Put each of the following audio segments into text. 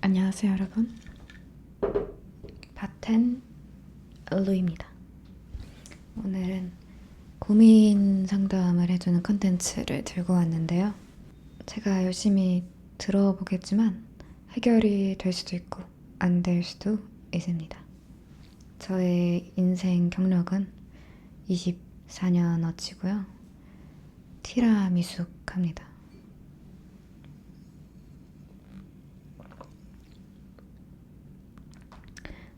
안녕하세요 여러분, 바텐 루입니다. 오늘은 고민 상담을 해주는 컨텐츠를 들고 왔는데요. 제가 열심히 들어보겠지만 해결이 될 수도 있고 안 될 수도 있습니다. 저의 인생 경력은 24년어치고요. 티라미숙합니다.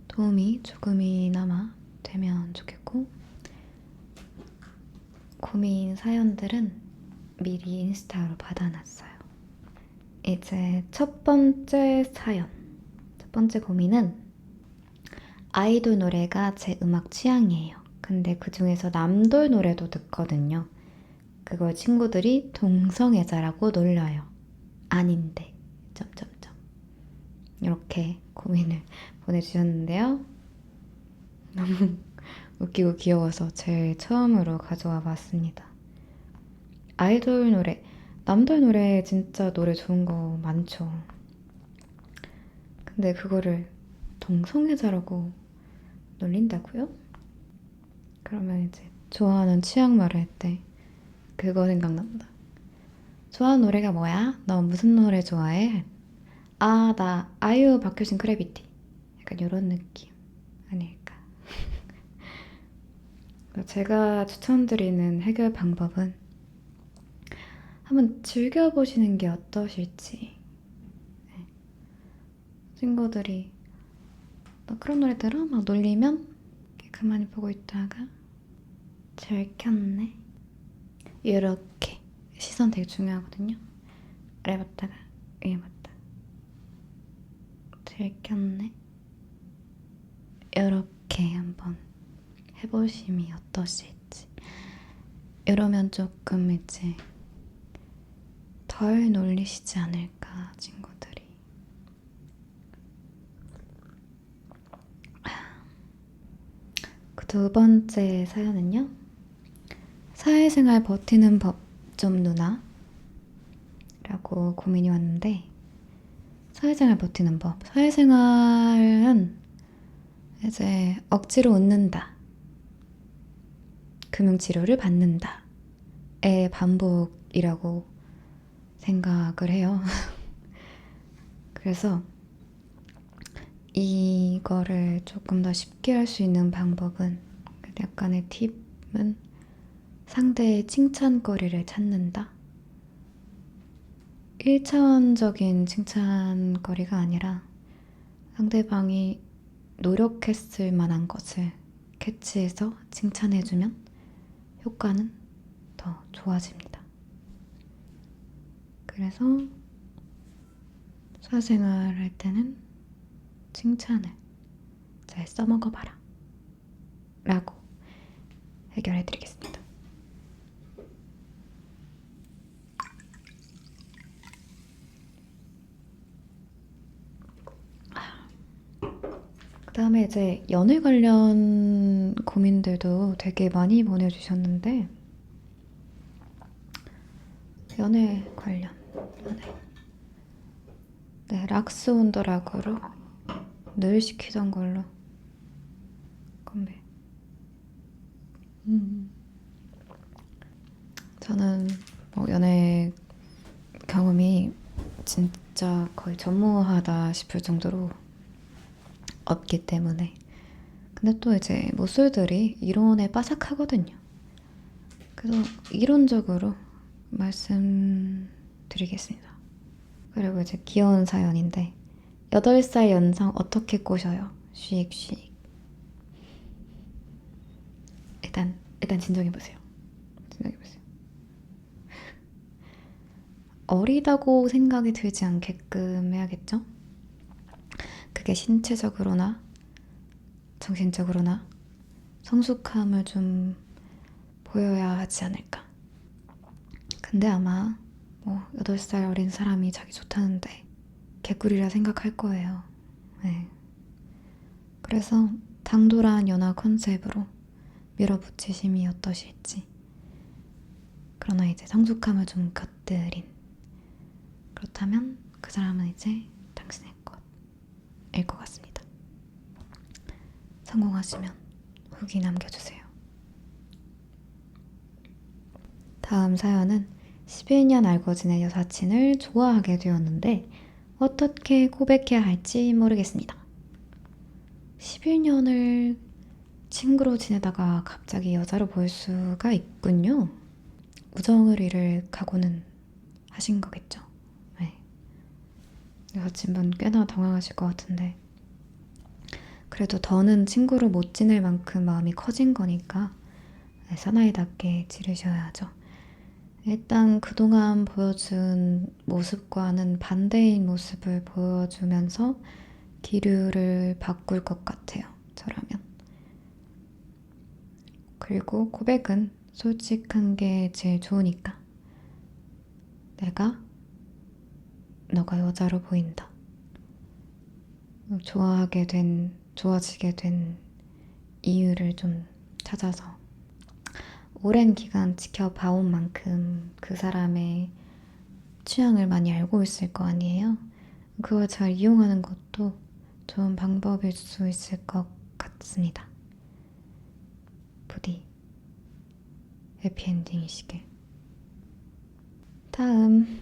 도움이 조금이나마 되면 좋겠고, 고민 사연들은 미리 인스타로 받아놨어요. 이제 첫 번째 사연, 첫 번째 고민은 아이돌 노래가 제 음악 취향이에요. 근데 그 중에서 남돌 노래도 듣거든요. 그걸 친구들이 동성애자라고 놀려요. 아닌데 점점점 이렇게 고민을 보내주셨는데요. 너무 웃기고 귀여워서 제일 처음으로 가져와 봤습니다. 아이돌 노래, 남들 노래 진짜 노래 좋은 거 많죠. 근데 그거를 동성애자라고 놀린다고요? 그러면 이제 좋아하는 취향 말할 때 그거 생각난다. 좋아하는 노래가 뭐야? 너 무슨 노래 좋아해? 아, 나 아이유 박효신 크래비티. 약간 이런 느낌 아닐까. 제가 추천드리는 해결 방법은 한번 즐겨보시는 게 어떠실지. 네. 친구들이 너 그런 노래 들어? 막 놀리면 가만히 보고 있다가 들켰네? 이렇게 시선 되게 중요하거든요. 아래 봤다가 위에 봤다. 들켰네? 이렇게 한번 해보심이 어떠실지. 이러면 조금 이제 덜 놀리시지 않을까, 친구들이. 그 두 번째 사연은요. 사회생활 버티는 법 좀 누나? 라고 고민이 왔는데, 사회생활 버티는 법. 사회생활은 이제 억지로 웃는다. 금융치료를 받는다. 의 반복이라고 생각을 해요. 그래서 이거를 조금 더 쉽게 할 수 있는 방법은, 약간의 팁은 상대의 칭찬거리를 찾는다. 1차원적인 칭찬거리가 아니라 상대방이 노력했을 만한 것을 캐치해서 칭찬해주면 효과는 더 좋아집니다. 그래서 사회생활 할 때는 칭찬을 잘 써먹어봐라 라고 해결해드리겠습니다. 그 다음에 이제 연애 관련 고민들도 되게 많이 보내주셨는데, 연애 관련, 네, 락스 온더락으로 늘 시키던 걸로 건배. 저는 연애 경험이 진짜 거의 전무하다 싶을 정도로 없기 때문에. 근데 또 이제 모쏠들이 이론에 빠삭하거든요. 그래서 이론적으로 말씀드리겠습니다. 그리고 이제 귀여운 사연인데, 8살 연상 어떻게 꼬셔요? 쉬익쉬익. 일단 진정해보세요. 진정해보세요. 어리다고 생각이 들지 않게끔 해야겠죠? 그게 신체적으로나 정신적으로나 성숙함을 좀 보여야 하지 않을까. 근데 아마 8살 어린 사람이 자기 좋다는데 개꿀이라 생각할 거예요. 네. 그래서 당돌한 연하 컨셉으로 밀어붙이심이 어떠실지. 그러나 이제 성숙함을 좀 곁들인. 그렇다면 그 사람은 이제 당신의 것. 것 같습니다. 성공하시면 후기 남겨주세요. 다음 사연은 11년 알고 지낸 여사친을 좋아하게 되었는데 어떻게 고백해야 할지 모르겠습니다. 11년을 친구로 지내다가 갑자기 여자로 볼 수가 있군요. 우정을 잃을 각오는 하신 거겠죠. 네. 여자친분 꽤나 당황하실 것 같은데 그래도 더는 친구로 못 지낼 만큼 마음이 커진 거니까 사나이답게 지르셔야죠. 일단 그동안 보여준 모습과는 반대인 모습을 보여주면서 기류를 바꿀 것 같아요. 저라면. 그리고 고백은 솔직한 게 제일 좋으니까. 내가 너가 여자로 보인다. 좋아지게 된 이유를 좀 찾아서 오랜 기간 지켜봐온 만큼 그 사람의 취향을 많이 알고 있을 거 아니에요? 그걸 잘 이용하는 것도 좋은 방법일 수 있을 것 같습니다. 부디 해피엔딩이시길. 다음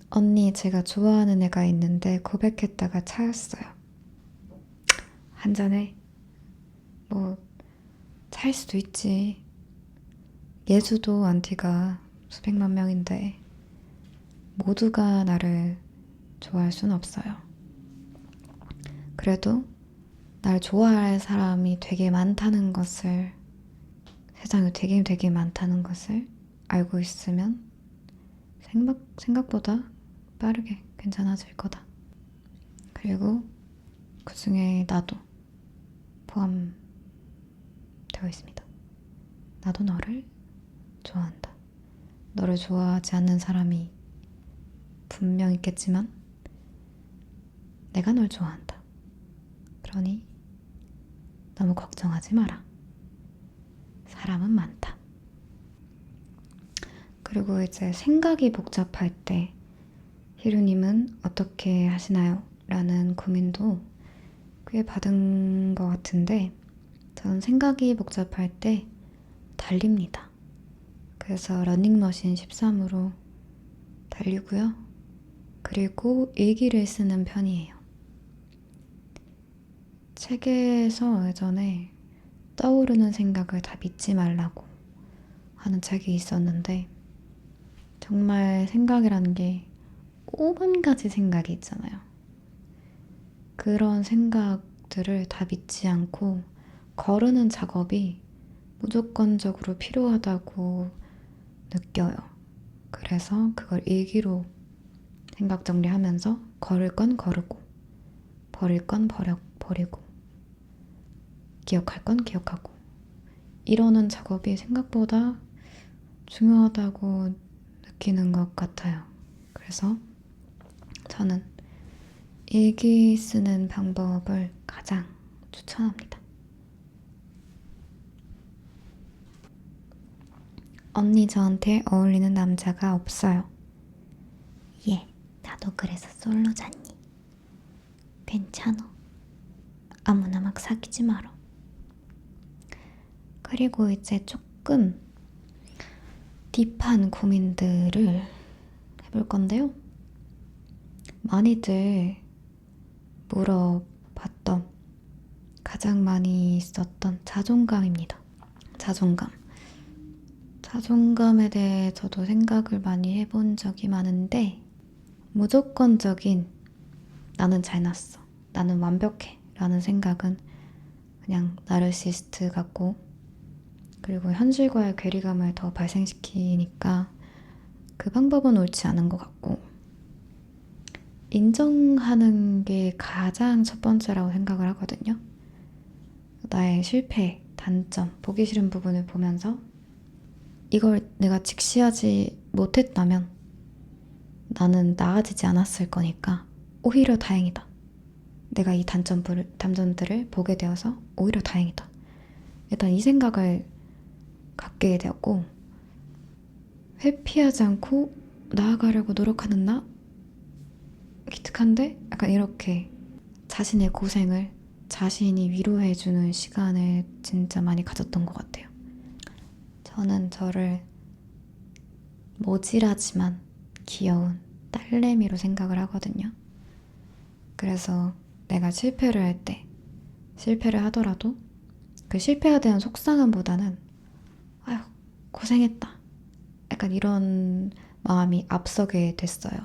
언니 제가 좋아하는 애가 있는데 고백했다가 차였어요. 한잔해. 뭐 차일 수도 있지. 예수도 안티가 수백만 명인데 모두가 나를 좋아할 순 없어요. 그래도 날 좋아할 사람이 되게 많다는 것을 세상에 되게 많다는 것을 알고 있으면 생각보다 빠르게 괜찮아질 거다. 그리고 그 중에 나도 포함되어 있습니다. 나도 너를 좋아한다. 너를 좋아하지 않는 사람이 분명 있겠지만 내가 널 좋아한다. 그러니 너무 걱정하지 마라. 사람은 많다. 그리고 이제 생각이 복잡할 때 히루님은 어떻게 하시나요? 라는 고민도 꽤 받은 것 같은데 저는 생각이 복잡할 때 달립니다. 그래서 러닝머신 13으로 달리고요. 그리고 일기를 쓰는 편이에요. 책에서 예전에 떠오르는 생각을 다 믿지 말라고 하는 책이 있었는데 정말 생각이라는 게 5만 가지 생각이 있잖아요. 그런 생각들을 다 믿지 않고 거르는 작업이 무조건적으로 필요하다고 느껴요. 그래서 그걸 일기로 생각 정리하면서 걸을 건 거르고 버릴 건 버리고 기억할 건 기억하고 이러는 작업이 생각보다 중요하다고 느끼는 것 같아요. 그래서 저는 일기 쓰는 방법을 가장 추천합니다. 언니 저한테 어울리는 남자가 없어요. 예, 나도 그래서 솔로잖니. 괜찮아. 아무나 막 사귀지 마라. 그리고 이제 조금 딥한 고민들을 해볼 건데요. 많이들 물어봤던 가장 많이 있었던 자존감입니다. 자존감에 대해 저도 생각을 많이 해본 적이 많은데 무조건적인 나는 잘났어, 나는 완벽해 라는 생각은 그냥 나르시스트 같고 그리고 현실과의 괴리감을 더 발생시키니까 그 방법은 옳지 않은 것 같고 인정하는 게 가장 첫 번째라고 생각을 하거든요. 나의 실패, 단점, 보기 싫은 부분을 보면서 이걸 내가 직시하지 못했다면 나는 나아지지 않았을 거니까 오히려 다행이다. 내가 이 단점들을 보게 되어서 오히려 다행이다. 일단 이 생각을 갖게 되었고 회피하지 않고 나아가려고 노력하는 나? 기특한데? 약간 이렇게 자신의 고생을 자신이 위로해주는 시간을 진짜 많이 가졌던 것 같아요. 저는 저를 모질하지만 귀여운 딸내미로 생각을 하거든요. 그래서 내가 실패를 할 때, 실패를 하더라도 그 실패에 대한 속상함보다는 아휴, 고생했다. 약간 이런 마음이 앞서게 됐어요.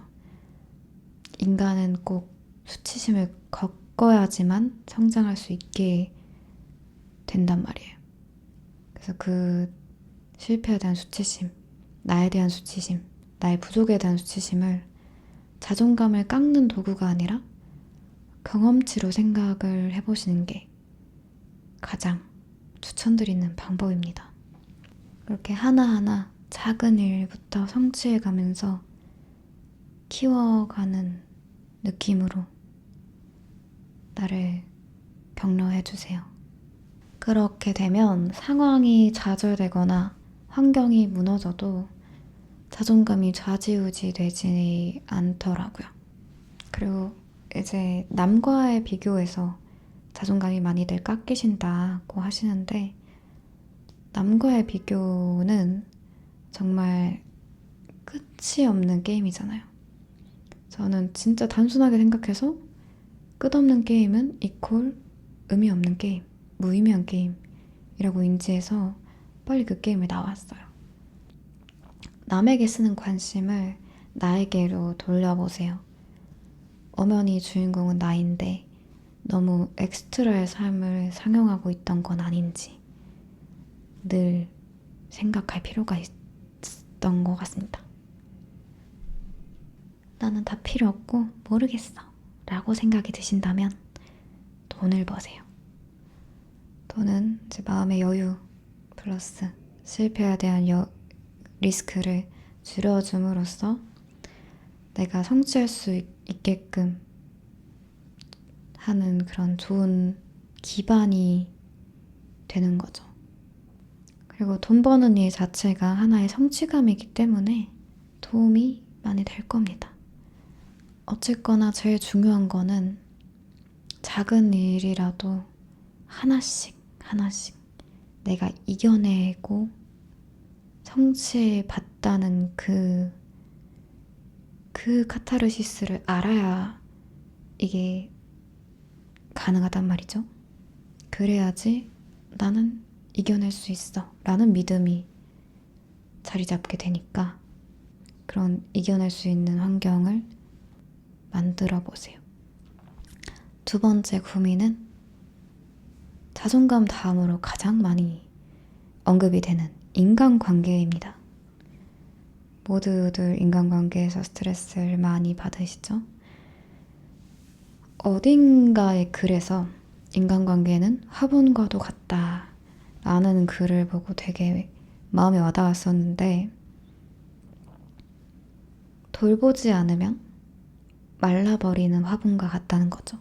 인간은 꼭 수치심을 겪어야지만 성장할 수 있게 된단 말이에요. 그래서 그 실패에 대한 수치심, 나에 대한 수치심, 나의 부족에 대한 수치심을 자존감을 깎는 도구가 아니라 경험치로 생각을 해보시는 게 가장 추천드리는 방법입니다. 그렇게 하나하나 작은 일부터 성취해가면서 키워가는 느낌으로 나를 격려해주세요. 그렇게 되면 상황이 좌절되거나 환경이 무너져도 자존감이 좌지우지 되지 않더라고요. 그리고 이제 남과의 비교에서 자존감이 많이들 깎이신다고 하시는데, 남과의 비교는 정말 끝이 없는 게임이잖아요. 저는 진짜 단순하게 생각해서 끝없는 게임은 이퀄 의미 없는 게임, 무의미한 게임이라고 인지해서 빨리 그 게임에 나왔어요. 남에게 쓰는 관심을 나에게로 돌려보세요. 엄연히 주인공은 나인데 너무 엑스트라의 삶을 상영하고 있던 건 아닌지 늘 생각할 필요가 있었던 것 같습니다. 나는 다 필요 없고 모르겠어 라고 생각이 드신다면 돈을 버세요. 돈은 제 마음의 여유 플러스 실패에 대한 리스크를 줄여줌으로써 내가 성취할 수 있게끔 하는 그런 좋은 기반이 되는 거죠. 그리고 돈 버는 일 자체가 하나의 성취감이기 때문에 도움이 많이 될 겁니다. 어쨌거나 제일 중요한 거는 작은 일이라도 하나씩 내가 이겨내고 성취받다는 그 카타르시스를 알아야 이게 가능하단 말이죠. 그래야지 나는 이겨낼 수 있어 라는 믿음이 자리 잡게 되니까 그런 이겨낼 수 있는 환경을 만들어 보세요. 두 번째 고민은 자존감 다음으로 가장 많이 언급이 되는 인간관계입니다. 모두들 인간관계에서 스트레스를 많이 받으시죠? 어딘가의 글에서 인간관계는 화분과도 같다 라는 글을 보고 되게 마음에 와닿았었는데, 돌보지 않으면 말라버리는 화분과 같다는 거죠.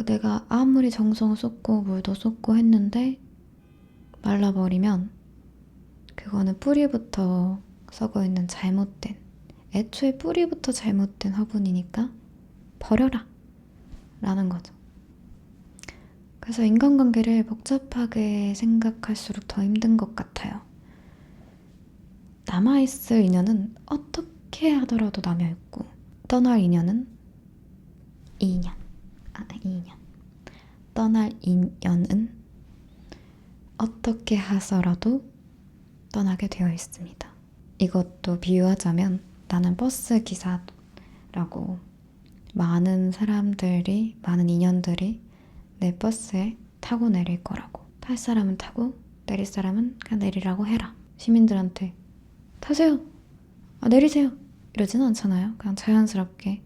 내가 아무리 정성을 쏟고 물도 쏟고 했는데 말라버리면 그거는 뿌리부터 썩어있는 애초에 뿌리부터 잘못된 화분이니까 버려라 라는 거죠. 그래서 인간관계를 복잡하게 생각할수록 더 힘든 것 같아요. 남아있을 인연은 어떻게 하더라도 남아있고, 떠날 인연은 떠날 인연은 어떻게 하서라도 떠나게 되어 있습니다. 이것도 비유하자면 나는 버스 기사라고, 많은 인연들이 내 버스에 타고 내릴 거라고. 탈 사람은 타고 내릴 사람은 그냥 내리라고 해라. 시민들한테 타세요, 내리세요 이러지는 않잖아요. 그냥 자연스럽게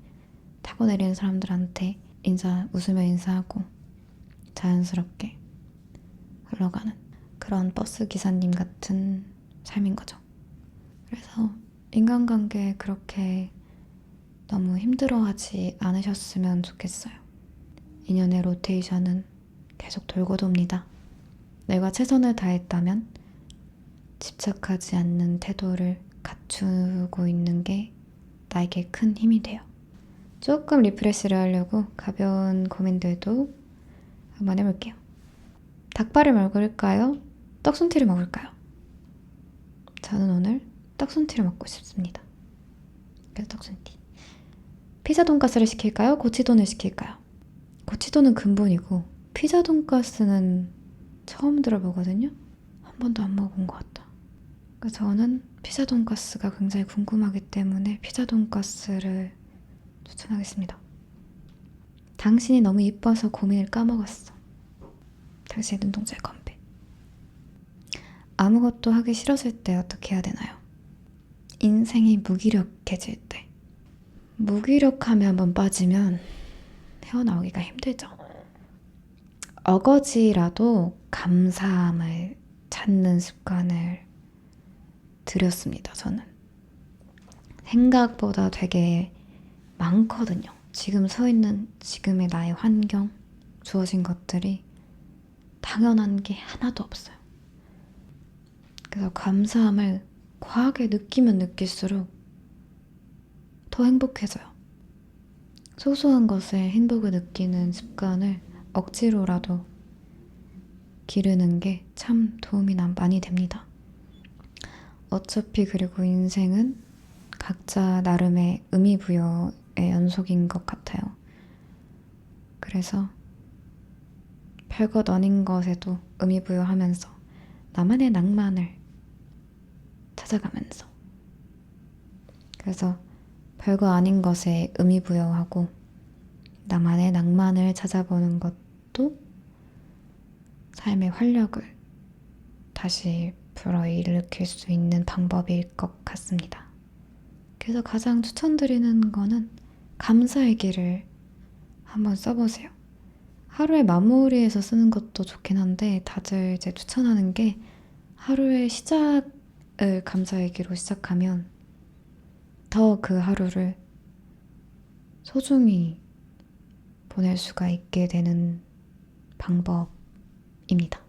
타고 내리는 사람들한테 웃으며 인사하고 자연스럽게 흘러가는 그런 버스 기사님 같은 삶인 거죠. 그래서 인간관계 그렇게 너무 힘들어하지 않으셨으면 좋겠어요. 인연의 로테이션은 계속 돌고 돕니다. 내가 최선을 다했다면 집착하지 않는 태도를 갖추고 있는 게 나에게 큰 힘이 돼요. 조금 리프레시를 하려고 가벼운 고민들도 한번 해볼게요. 닭발을 먹을까요? 떡순티를 먹을까요? 저는 오늘 떡순티를 먹고 싶습니다. 그래서 떡순티. 피자 돈가스를 시킬까요? 고치돈을 시킬까요? 고치돈은 근본이고 피자 돈가스는 처음 들어보거든요. 한 번도 안 먹어본 것 같다. 그래서 저는 피자 돈가스가 굉장히 궁금하기 때문에 피자 돈가스를 추천하겠습니다. 당신이 너무 이뻐서 고민을 까먹었어. 당신의 눈동자에 건배. 아무것도 하기 싫어질 때 어떻게 해야 되나요? 인생이 무기력해질 때. 무기력함에 한번 빠지면 헤어나오기가 힘들죠. 어거지라도 감사함을 찾는 습관을 들였습니다, 저는. 생각보다 되게 많거든요. 지금 서 있는 지금의 나의 환경, 주어진 것들이 당연한 게 하나도 없어요. 그래서 감사함을 과하게 느끼면 느낄수록 더 행복해져요. 소소한 것에 행복을 느끼는 습관을 억지로라도 기르는 게 참 도움이 많이 됩니다. 어차피 그리고 인생은 각자 나름의 의미부여의 연속인 것 같아요. 그래서 별것 아닌 것에도 의미부여하면서 나만의 낭만을 찾아가면서, 그래서 별거 아닌 것에 의미부여하고 나만의 낭만을 찾아보는 것도 삶의 활력을 다시 불어일으킬 수 있는 방법일 것 같습니다. 그래서 가장 추천드리는 거는 감사일기를 한번 써보세요. 하루의 마무리에서 쓰는 것도 좋긴 한데 다들 이제 추천하는 게 하루의 시작을 감사일기로 시작하면 더 그 하루를 소중히 보낼 수가 있게 되는 방법입니다.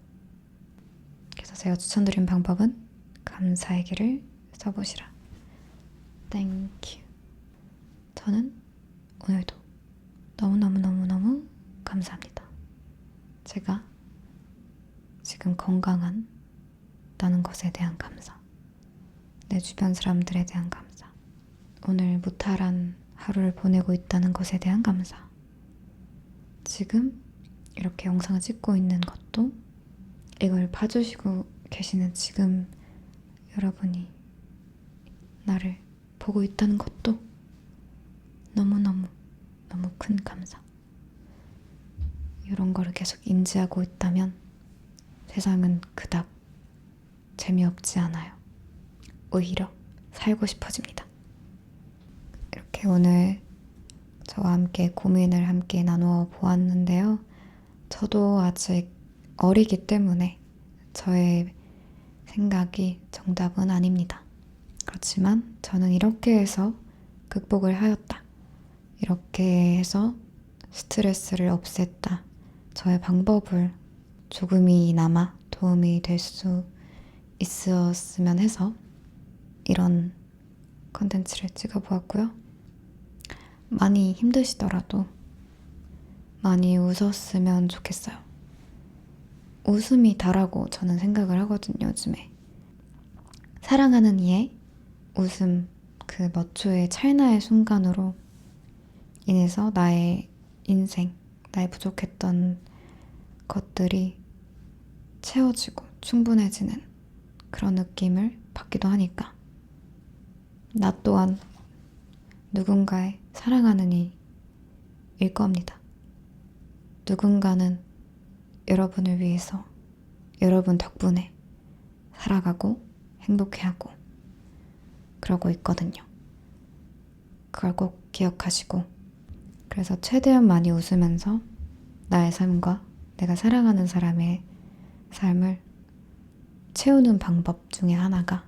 그래서 제가 추천드린 방법은 감사일기를 써보시라. 땡큐. 저는 오늘도 너무너무너무너무 감사합니다. 제가 지금 건강하다는 것에 대한 감사, 내 주변 사람들에 대한 감사, 오늘 무탈한 하루를 보내고 있다는 것에 대한 감사, 지금 이렇게 영상을 찍고 있는 것도, 이걸 봐주시고 계시는 지금 여러분이 나를 보고 있다는 것도 너무너무 너무 큰 감사. 이런 거를 계속 인지하고 있다면 세상은 그닥 재미없지 않아요. 오히려 살고 싶어집니다. 이렇게 오늘 저와 함께 고민을 함께 나누어 보았는데요. 저도 아직 어리기 때문에 저의 생각이 정답은 아닙니다. 그렇지만 저는 이렇게 해서 극복을 하였다. 이렇게 해서 스트레스를 없앴다. 저의 방법을 조금이나마 도움이 될 수 있었으면 해서 이런 컨텐츠를 찍어보았고요. 많이 힘드시더라도 많이 웃었으면 좋겠어요. 웃음이 다라고 저는 생각을 하거든요, 요즘에. 사랑하는 이의 웃음, 그 몇 초의 찰나의 순간으로 인해서 나의 인생, 나의 부족했던 것들이 채워지고 충분해지는 그런 느낌을 받기도 하니까 나 또한 누군가의 사랑하는 이일 겁니다. 누군가는 여러분을 위해서, 여러분 덕분에 살아가고 행복해하고 그러고 있거든요. 그걸 꼭 기억하시고, 그래서 최대한 많이 웃으면서 나의 삶과 내가 사랑하는 사람의 삶을 채우는 방법 중에 하나가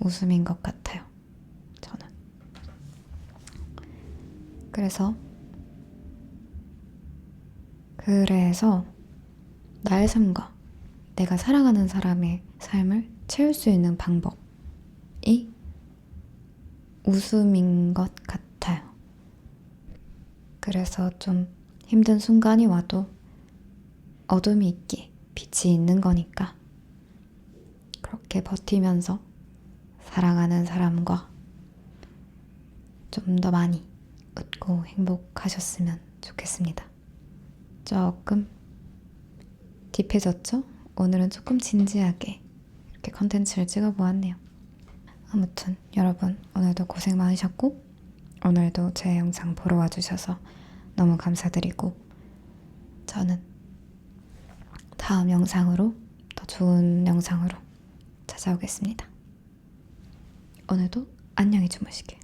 웃음인 것 같아요. 저는. 그래서 나의 삶과 내가 사랑하는 사람의 삶을 채울 수 있는 방법이 웃음인 것 같아요. 그래서 좀 힘든 순간이 와도 어둠이 있기에 빛이 있는 거니까 그렇게 버티면서 사랑하는 사람과 좀 더 많이 웃고 행복하셨으면 좋겠습니다. 조금 딥해졌죠? 오늘은 조금 진지하게 이렇게 컨텐츠를 찍어보았네요. 아무튼 여러분 오늘도 고생 많으셨고 오늘도 제 영상 보러 와주셔서 너무 감사드리고 저는 다음 영상으로 더 좋은 영상으로 찾아오겠습니다. 오늘도 안녕히 주무시길.